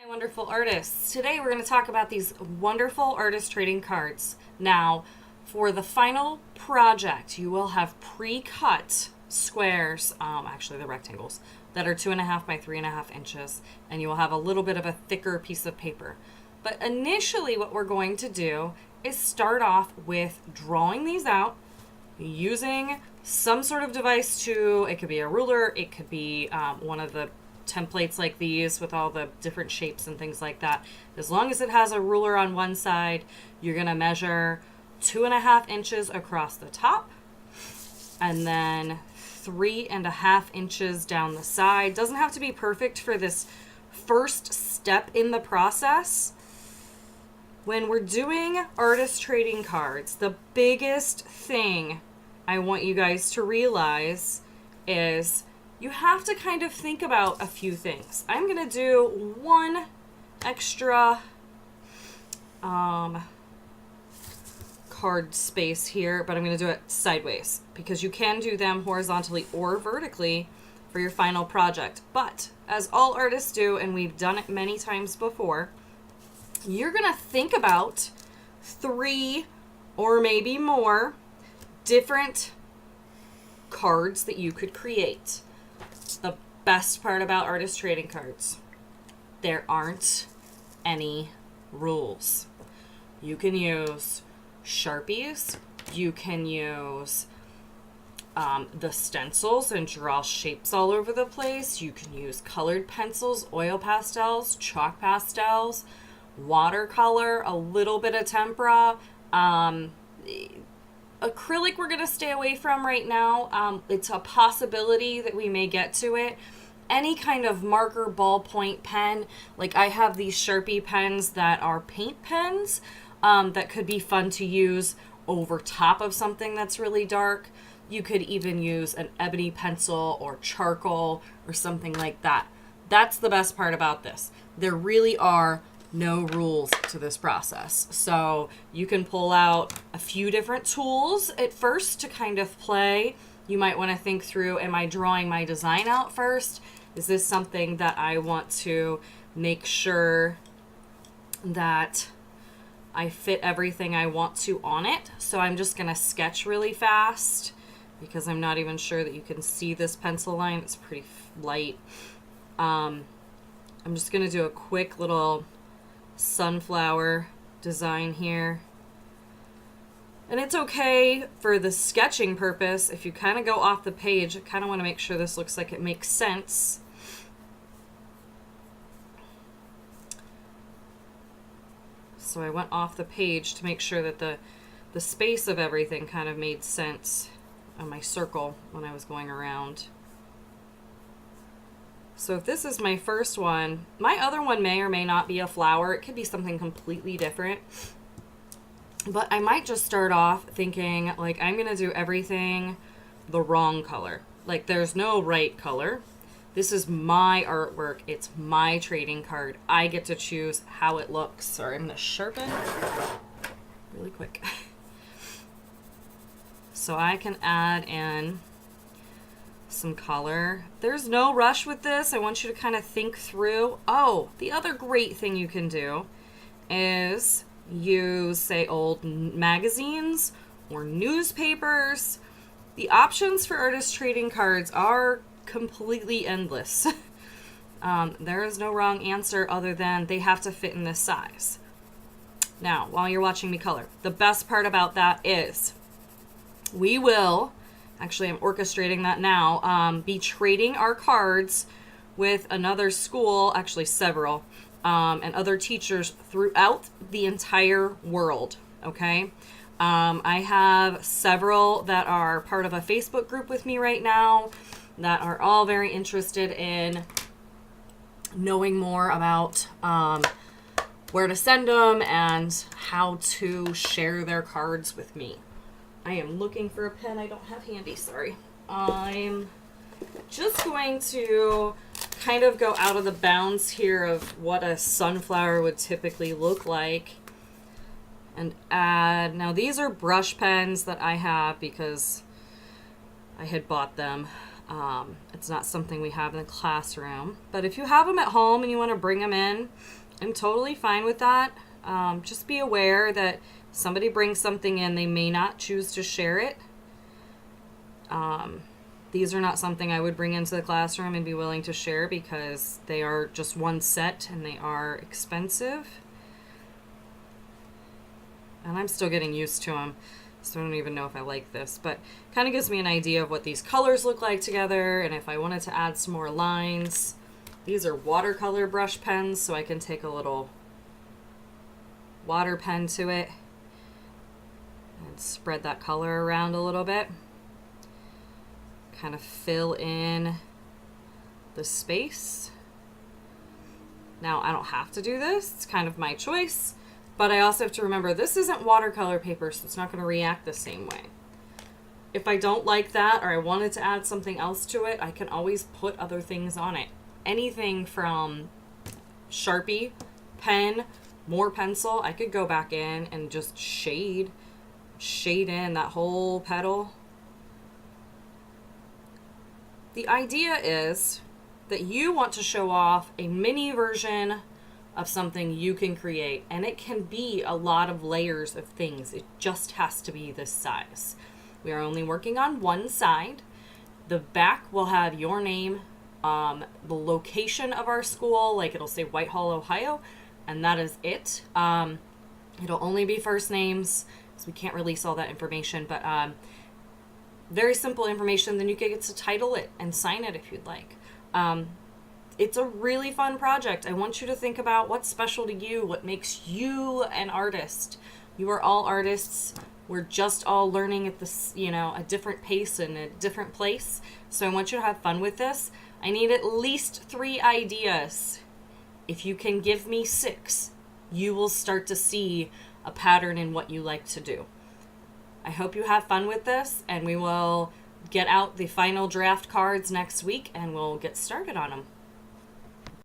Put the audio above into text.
Hi, wonderful artists. Today we're going to talk about these wonderful artist trading cards. Now, for the final project, you will have pre-cut squares, actually the rectangles, that are 2.5 by 3.5 inches, and you will have a little bit of a thicker piece of paper. But initially what we're going to do is start off with drawing these out using some sort of device it could be a ruler, it could be one of the templates like these with all the different shapes and things like that. As long as it has a ruler on one side, you're going to measure 2.5 inches across the top and then 3.5 inches down the side. Doesn't have to be perfect for this first step in the process. When we're doing artist trading cards, the biggest thing I want you guys to realize is you have to kind of think about a few things. I'm going to do one extra card space here, but I'm going to do it sideways because you can do them horizontally or vertically for your final project. But as all artists do, and we've done it many times before, you're going to think about 3 or maybe more different cards that you could create. The best part about artist trading cards, there aren't any rules. You can use Sharpies, you can use the stencils and draw shapes all over the place. You can use colored pencils, oil pastels, chalk pastels, watercolor, a little bit of tempera. Acrylic we're going to stay away from right now. It's a possibility that we may get to it. Any kind of marker, ballpoint pen. Like I have these Sharpie pens that are paint pens that could be fun to use over top of something that's really dark. You could even use an ebony pencil or charcoal or something like that. That's the best part about this. There really are no rules to this process. So you can pull out a few different tools at first to kind of play. You might want to think through, am I drawing my design out first? Is this something that I want to make sure that I fit everything I want to on it? So I'm just going to sketch really fast because I'm not even sure that you can see this pencil line. It's pretty light. I'm just going to do a quick little sunflower design here. And it's okay for the sketching purpose. If you kind of go off the page, I kind of want to make sure this looks like it makes sense. So I went off the page to make sure that the space of everything kind of made sense on my circle when I was going around. So if this is my first one, my other one may or may not be a flower. It could be something completely different. But I might just start off thinking, like, I'm going to do everything the wrong color. Like, there's no right color. This is my artwork. It's my trading card. I get to choose how it looks. Sorry, I'm going to sharpen really quick. So I can add in some color. There's no rush with this. I want you to kind of think through. Oh, the other great thing you can do is use, say, old magazines or newspapers. The options for artist trading cards are completely endless. There is no wrong answer other than they have to fit in this size. Now, while you're watching me color, the best part about that is we will, actually I'm orchestrating that now, be trading our cards with another school, actually several, and other teachers throughout the entire world, okay? I have several that are part of a Facebook group with me right now that are all very interested in knowing more about where to send them and how to share their cards with me. I am looking for a pen I don't have handy, sorry. I'm just going to kind of go out of the bounds here of what a sunflower would typically look like and add, now these are brush pens that I have because I had bought them. It's not something we have in the classroom. But if you have them at home and you want to bring them in, I'm totally fine with that. Just be aware that somebody brings something in, they may not choose to share it. These are not something I would bring into the classroom and be willing to share because they are just one set and they are expensive. And I'm still getting used to them, so I don't even know if I like this, but kind of gives me an idea of what these colors look like together, and if I wanted to add some more lines. These are watercolor brush pens, so I can take a little water pen to it and spread that color around a little bit. Kind of fill in the space. Now, I don't have to do this. It's kind of my choice. But I also have to remember this isn't watercolor paper, so it's not going to react the same way. If I don't like that or I wanted to add something else to it, I can always put other things on it. Anything from Sharpie, pen, more pencil, I could go back in and just shade in that whole petal. The idea is that you want to show off a mini version of something you can create, and it can be a lot of layers of things. It just has to be this size. We are only working on one side. The back will have your name, the location of our school, like it'll say Whitehall, Ohio, and that is it. It'll only be first names, so we can't release all that information, but very simple information. Then you get to title it and sign it if you'd like. It's a really fun project. I want you to think about what's special to you, what makes you an artist. You are all artists. We're just all learning at this, a different pace and a different place. So I want you to have fun with this. I need at least 3 ideas. If you can give me 6, you will start to see a pattern in what you like to do. I hope you have fun with this, and we will get out the final draft cards next week and we'll get started on them.